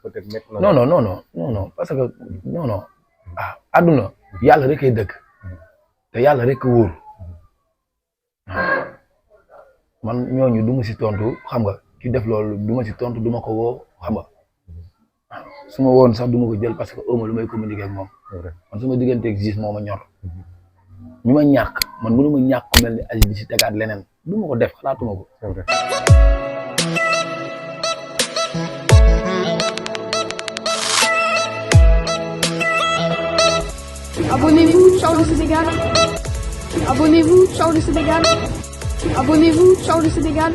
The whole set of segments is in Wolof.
peut-être métti na. non parce que non àdduna yàlla rek ay dëkk te yàlla rek a wóor man ñooñu du ma si tontu xam nga ki def loolu du ma si tontu du ma ko woo xam nga su ma woon sax du ma ko jël parce que ëmma lu may communiquer ak moom man su ma digganteeg gis moo ma ñor ñu ma ñàkk man mënu ma ñàkk ku mel ni Aziz di si tegaat leneen du ma ko def xalaatuma ko. Abonnez-vous, ciao le Sénégal. Abonnez-vous, ciao le Sénégal. Abonnez-vous, ciao le Sénégal.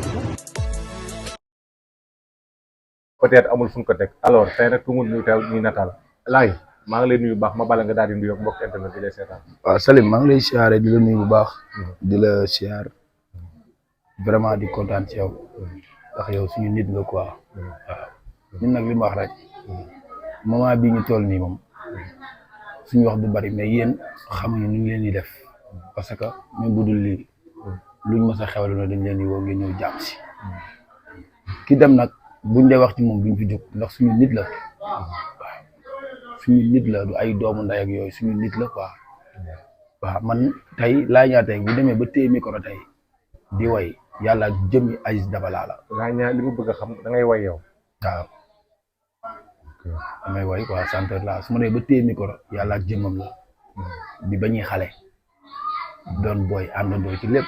peut-être amul fu ñu ko teg alors tey nag tumul ñu teew ñuy nataal laay maa ngi lay nuyu bu baax ma bala nga daal di nuyu ak mbokk internet di lay seetaan. waaw Salim maa ngi lay siyaare di la nuyu bu baax di la siyaar vraiment di kontaan ci yow ndax yow suñu nit nga quoi waaw ñun nag li ma wax rek moment bii ñu toll nii moom suñu wax du bari mais yéen xamuñu nu ñu leen di def parce que même bu dul lii luñ mës a xewal na dañ leen di woo ngeen ñëw jàpp si ki dem nag buñ dee wax ci moom duñ fi jóg ndax suñu nit la waaw suñu nit la du ay doomu nday ak yooyu suñu nit la quoi waaw man tey laa ñaa tey bu demee ba téye micro tey di way yàlla ak jëmmi Aziz Dabala la. laa ñaa li mu bëgg a xam da ngay way yow. waaw damay way quoi chanteur la su ma nee ba téye micro yàlla ak jëmmam la bi ba ñuy xale doon booy àndandoo ci lépp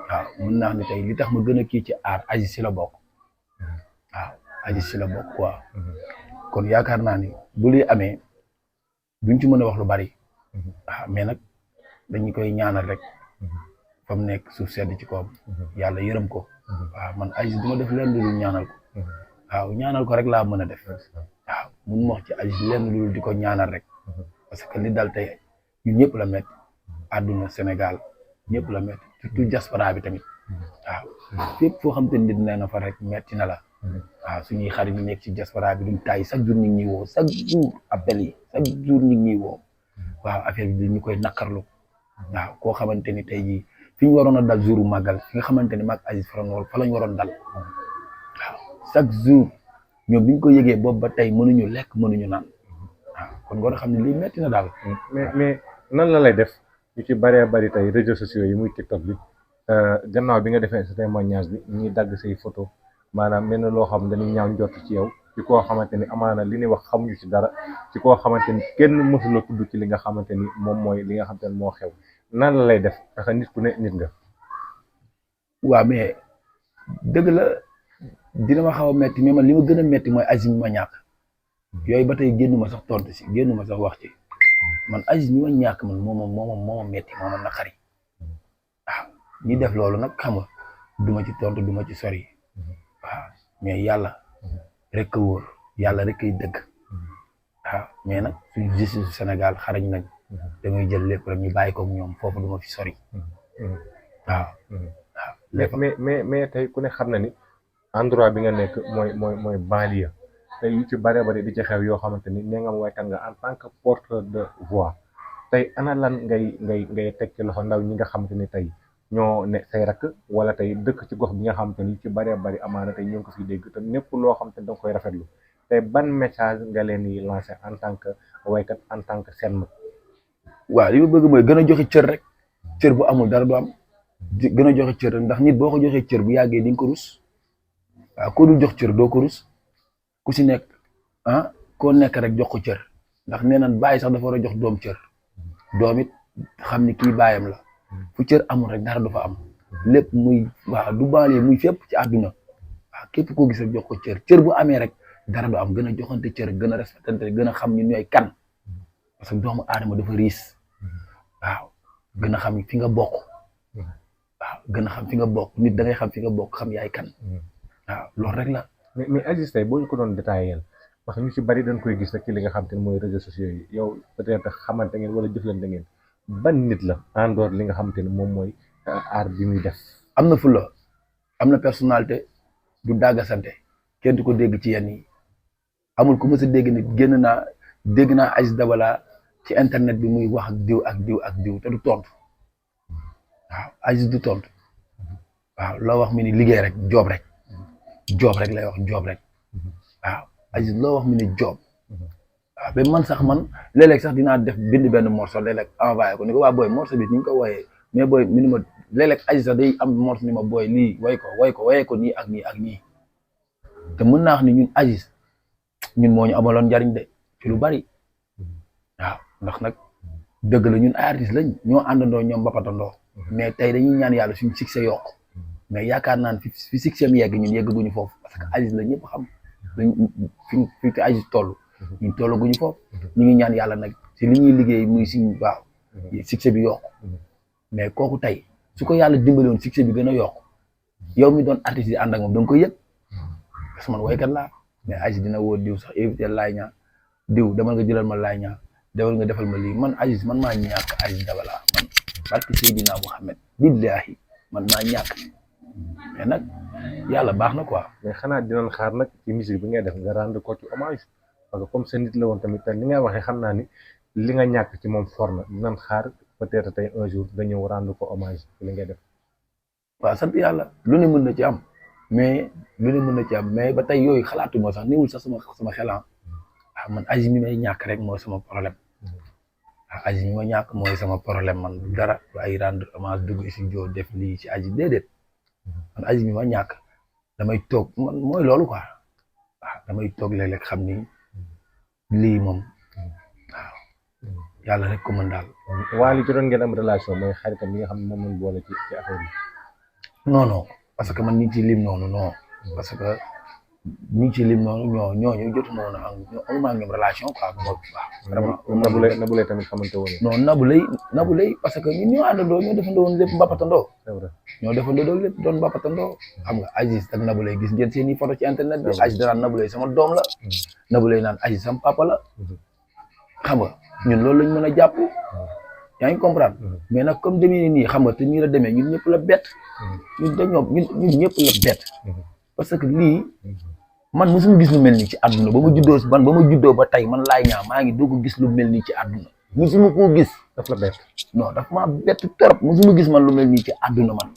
waaw mun naa ne tey li tax ma gën a kii ci aar Aziz si la bokk waaw Aziz si la bokk quoi kon yaakaar naa ni bu luy amee duñ ci mën a wax lu bari waaw mais nag dañu koy ñaanal rek fa mu nekk suuf sedd ci kawam yàlla yërëm ko waaw man Aziz du ma def leen lu dul ñaanal ko waaw ñaanal ko rek laa mën a def waaw mun ma wax ci Aziz leen lu dul di ko ñaanal rek parce que li dal tey ñun ñëpp la métti àdduna Sénégal ñëpp la métti surtout diaspora bi tamit waaw fépp foo xam te nit nee na fa rek métti na la waaw suñuy xarit ñu nekk ci diaspora bi duñ taay chaque jour ñu ngi ñuy woo chaque jour appel yi chaque jour ñu ngi ñuy woo waaw affaire bi ñu koy naqarlu waaw koo xamante ni tey jii fi ñu waroon a dal jouru màggal fi nga xamante ni maag Aziz fa lañ waroon dal waaw chaque jour ñoom bi ñu ko yëgee boobu ba tey mënuñu lekk mënuñu naan waaw kon nga xam ne lii métti na daal. mais nan la lay def ñu ci bëree bëri tey réseaux sociaux yi muy TikTok bi gannaaw bi nga defee sa témoignage bi ñuy dagg say photo maanaam mel na loo xam dañuy ñaaw njort ci yow ci koo xamante ni amaana li ñuy wax xamuñu ci dara ci koo xamante ni kenn mësula tudd ci li nga xamante ni moom mooy li nga xamante ni moo xew nan la lay def parce que nit ku ne nit nga. waaw mais dëgg la dina ma xaw a metti mais man li ma gën a metti mooy Aziz mi ma ñàkk yooyu ba tey génnuma sax tontu si génnuma sax wax ci man Aziz mi ma ñàkk man moo ma metti moo ma naqari waaw ñi def loolu nag xam nga duma ci tontu duma ci sori waaw mais yàlla rek a wóor yàlla rek ay dëgg waaw mais nag suñu justice Sénégal xarañ nañ damay jël lépp rek ñu bàyyi ko ñoom foofu duma fi sori waaw. mais tey ku ne xam na ni endroit bi nga nekk mooy banlieue tey yu ci bare bari di ci xew yoo xamante ni nee nga ma waykat nga en tant que porteur de voix tey ana lan ngay teg ci loxo ndaw ñi nga xamante ni tey ñoo ne say rakk wala tey dëkk ci gox bi nga xamante ni ci bare bari amaana tey ñoo ngi ko fiy dégg te népp loo xamante ni da nga koy rafetlu tey ban message nga leen di lancé en tant que waykat en tant que seen mag. waaw li ma bëgg mooy gën a joxe cër rek cër bu amul dara du am gën a joxe cër ndax nit boo ko joxee cër bu yàggee di nga ko rus waaw ko dul jox cër doo ko rus ku si nekk koo nekk rek jox ko cër ndax nee nañ bàyyi sax dafa war a jox doom cër doom it xam ni kii baayam la fu cër amul rek dara du fa am lépp muy waaw du banlieue muy fépp ci àdduna waaw képp koo gis rek jox ko cër bu amee rek dara du am gën a joxante cër gën a respectante gën a xam ni ñooy kan parce que doomu aadama dafa riis waaw gën a xam fi nga bokk waaw gën a xam fi nga bokk nit da ngay xam fi nga bokk xam yaay kan waaw loolu rek la. mais Aziz tey boo ñu ko doon détaillé parce que ñu ci bari dañ koy gis rek ci li nga xam te ne mooy réseaux sociaux yi yow peut-être xamante ngeen wala jëflante ngeen ban nit la en dehors li nga xamante ne moom mooy art bi muy def. am na fulla am na personnalité du dàggasante kenn du ko dégg ci yenn yi amul ku mës a dégg nit dégg naa Aziz Dabala ci internet bi muy wax ak diw ak diw ak diw te du tontu waaw Aziz du tontu waaw loo wax mi ni liggéey rek joob rek lay wax joob rek waaw Aziz loo wax mu ne job waaw ba man sax man léeg-léeg sax dinaa def bind benn morceau léeg-léeg envoyé ko ni ko waa booy morceau bi ni ñu ko wooyee mais booy mi ni ma léeg-léeg Aziz sax day am morceau ni ma booy lii woyee ko nii ak nii ak nii te mën naa wax ni ñun Aziz ñun moo ñu amaloon njariñ de ci lu bari waaw ndax nag dëgg la ñun ay artistes lañ ñoo àndandoo ñoom bapatandoo mais tey dañuy ñaan yàlla suñu succès yokk mais yaakaar naan fi succès mi yegg ñun yeggaguñu foofu parce que Aziz la ñëpp xam dañ fi Aziz toll ñun tollaguñu foofu ñu ngi ñaan yàlla nag si li ñuy liggéey muy si waaw succès bi yokk mais kooku tey su ko yàlla dimbali woon succès bi gën a yokk yow mi doon artiste yi ànd ak moom da nga koy yëg parce que man woykat laa mais Aziz dina woo diw sax éviter laay ñaa diw demal nga jëlal ma laay ñaa demal nga defal ma lii man Aziz man maa ñàkk Aziz Dabala man barki Seydina Mouhamed billahi man maa ñàkk mais nag yàlla baax na quoi. mais xanaa dinañ xaar nag ci musique bi ngay def nga rendre ko ci hommage parce que comme sa nit la woon tamit te li ngay waxee xam naa ni li nga ñàkk ci moom for na dinañ xaar peut-être tey un jour nga ñëw rendre ko hommage ci li ngay def. waaw sant yàlla lu ne mën na ci am mais ba tey yooyu xalaatuma sax néewul sax sama xelam waaw man Aziz mi may ñàkk rek mooy sama problème waaw Aziz mi ma ñàkk mooy sama problème man dara ay rendre hommage dugg si joo def lii ci Aziz déedéet man Aziz mi ma ñàkk damay toog man mooy loolu quoi waaw damay toog léeg-léeg xam ni lii moom waaw yàlla rek ko mën daal. Wally jotoon ngeen am relation mooy xaritam bi nga xam ne moom lañ boole ci affaire bi. non parce que man ñu ngi ci lim noonu non parce que ñu ngi ci lim noonu ñooñu jotu ma woon a am ñoom relation quoi waaw vraiment. Nabou Leye tamit xamante woon non Nabou Leye parce que ñun ñoo àndandoo ñoo defandoo woon lépp mbapatandoo. c'est vrai ñoo defandoo lépp doon mbapatandoo xam nga Aziz ak Nabou Leye gis ngeen seen i photo ci internet bi Aziz danaan Nabou Leye sama doom la Nabou Leye naan Aziz sama papa la xam nga ñun loolu lañ mën a jàpp yaa ngi comprendre mais nag comme demee nii xam nga te nii la demee ñun ñëpp la bett ñun ñëpp la bett parce que lii man mosuma gis lu mel nii ci àdduna ba ma juddoo ba tey man laay ñaa maa ngi doog a gis lu mel nii ci àdduna mosuma koo gis daf la bett non daf maa bett trop mosuma gis man lu mel nii ci àdduna man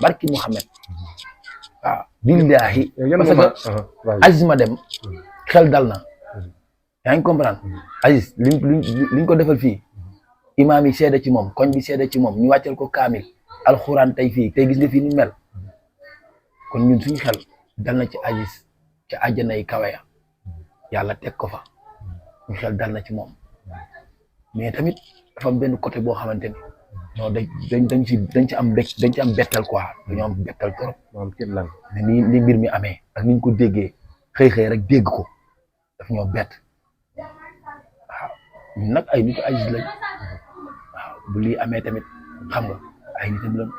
barki Mouhamed waaw billahi parce que Aziz ma dem xel dal na yaa ngi comprendre Aziz liñ ko defal fii imaam yi seede ci moom koñ bi seede ci moom ñu wàccal ko kaamil alxuraan tey gis nga fii ni mel kon ñun suñu xel dal na ci Aziz ci àjjana yi kawe ya yàlla teg ko fa ñu xel dal na ci moom mais tamit dafa am benn côté boo xamante ni non dañ ci am bettal quoi dañoo am bettal trop moom ci lan ni mbir mi amee ak niñ ko déggee xëy rek dégg ko daf ñoo bett waaw ñun nag ay nitu Aziz lañ waaw bu lii amee tamit xam nga ay nitam lañ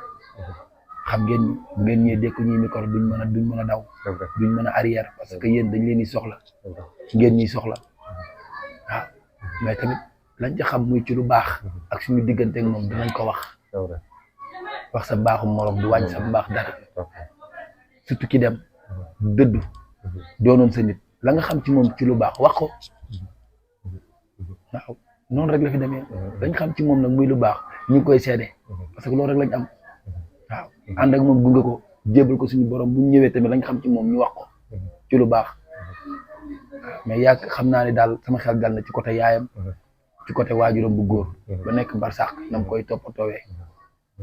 xam ngeen ñee dékk ñuy micro duñ mën a daw duñ mën a arrière parce que yéen dañ leen di soxla ngeen ñuy soxla waaw mais tamit lañ ca xam muy ci lu baax ak suñu diggante ak moom dinañ ko wax sa baaxu morom du wàññi sa baax dara surtout ki dem dëddu doonoon sa nit la nga xam ci moom ci lu baax wax ko waaw noonu rek la fi demee dañ xam ci moom nag muy lu baax ñu ngi koy seede parce que loolu rek lañ am waaw ànd ak moom gunge ko jébal ko suñu borom bu ñëwee tamit lañ xam ci moom ñu wax ko ci lu baax mais xam naa ne daal sama xel dal na ci côté yaayam ci côté waajuram bu góor ba nekk barsàq na mu koy toppatoowee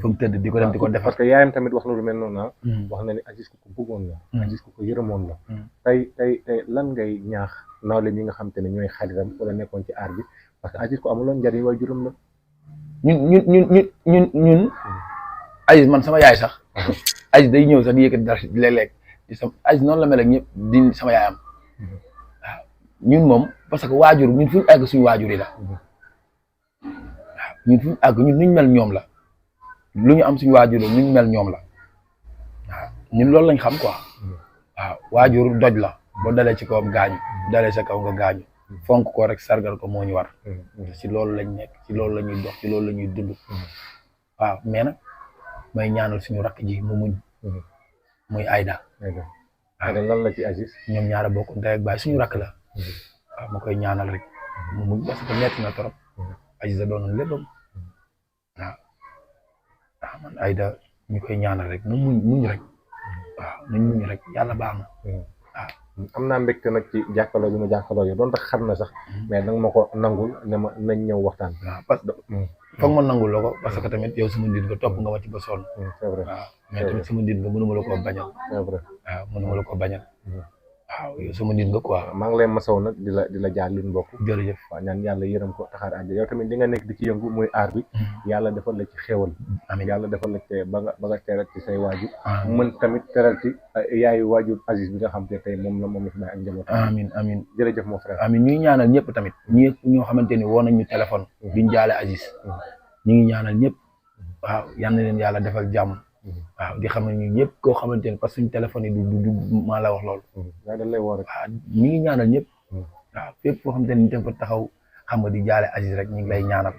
fa mu tëdd di ko dem di ko defar parce que yaayam tamit wax na lu mel noonu wax na ni Aziz ku ko bëggoon la Aziz ku ko yërëmoon la tey lan ngay ñaax nawle ñi nga xam te ne ñooy xaritam wala nekkoon ci aar bi parce que Aziz ko amuloon njariñ waajuram la ñun Aziz man sama yaay sax Aziz day ñëw sax di yëkkati dara léeg-léeg di sama Aziz noonu la mel ak ñëpp di sama yaayam waaw ñun moom parce que waajur ñun fu ñu àgg suñu waajur yi la waaw ñun fu ñu àgg ñun nuñ mel ñoom la lu ñu am suñu waajur la nuñ mel ñoom la waaw ñun loolu lañ xam quoi waaw waajur doj la boo dalee ci kawam gaañu dalee sa kaw nga gaañu fonk ko rek sargal ko moo ñu war ci loolu lañ nekk ci loolu la ñuy dox ci loolu la ñuy dund waaw mais nag may ñaanal suñu rakk ji mu muñ muy Aïda lan la ci Aziz ñoom ñaara bokk ndey ak baay suñu rakk la waaw ma koy ñaanal rek mu muñ parce que metti na trop Aziz a doonoon léppam waaw man Aïda ñu koy ñaanal rek nu muñ rek waaw nañ muñ rek yàlla baax na waaw am naa mbégte nag ci jàkkaarloo bi ma jàkkaarloo yow doon tax xam na sax mais danga ma ko nangul ne ma nañ ñëw waxtaan. waaw parce que foog ma nangul la ko parce que tamit yow sama nit nga topp nga ma ci ba sonn. c'est vrai waaw mais tamit sama nit nga mënuma la koo bañal. c'est vrai waaw mënuma la koo bañal. waaw yow sama nit nga quoi. maa ngi lay masaw nag di la jaar liñ bokk. jërëjëf. waaw ñaan yàlla yërëm ko taxaar àjjana yow tamit di nga nekk di ci yëngu muy aar bi. yàlla defal la ci xéewal. amiin yàlla defal la ci ba nga teral ci say waajur. mën tamit teral ci yaayu waajur Aziz bi nga xam te tey moom la fi bàyyi ak njaboot. amiin amiin jërëjëf mon frère. amiin ñuy ñaanal ñëpp tamit ñoo xamante ni woo nañ ñu téléphone. duñ jaale Aziz. ñu ngi ñaanal ñëpp. waaw yal na leen yàlla defal jàmm. waaw di xam ne ñu ñëpp koo xamante ni parce que suñu téléphone yi du maa la wax loolu. waaw dañ lay woo rek. waaw ñu ngi ñaanal ñëpp. waaw fépp foo xamante ni ñu fa taxaw xam nga di jaale Aziz rek ñu ngi lay ñaanal.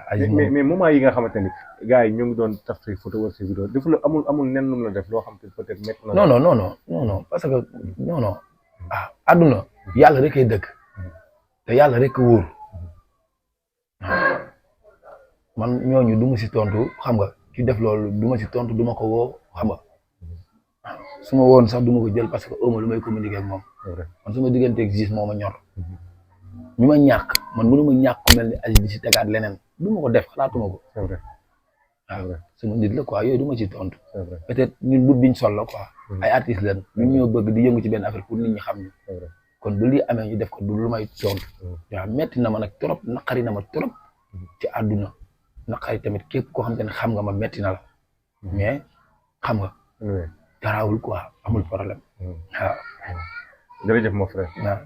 Aziz mais moment yi nga xamante ni gars yi ñu ngi doon taf say photo wala say vidéo def la amul nen nu mu la def loo xam te peut-être métti na. non parce que non àdduna yàlla rek ay dëkk te yàlla rek wóor man ñooñu du ma si tontu xam nga ki def loolu du ma si tontu du ma ko woo xam nga su ma woon sax du ma ko jël parce que ëmma lu may communiquer ak moom man su ma digganteeg gis moo ma ñor ñu ma ñàkk man mënu ma ñàkk ku mel ni Aziz di si tegaat leneen du ma ko def xalaatuma ko. c'est vrai waaw sama nit la quoi yooyu du ma ci tontu. c'est vrai peut-être ñun but biñ sol la quoi. ay artistes lañ ñun ñoo bëgg di yëngu ci benn affaire pour nit ñi xam ñu. c'est vrai kon bu lii amee ñu def ko du lu may tontu. waaw metti na ma nag trop naqari na ma trop ci àdduna naqari tamit képp koo xam te ne xam nga ma metti na la mais xam nga. garaawul quoi amul problème. waaw. jërëjëf mon frère. waaw.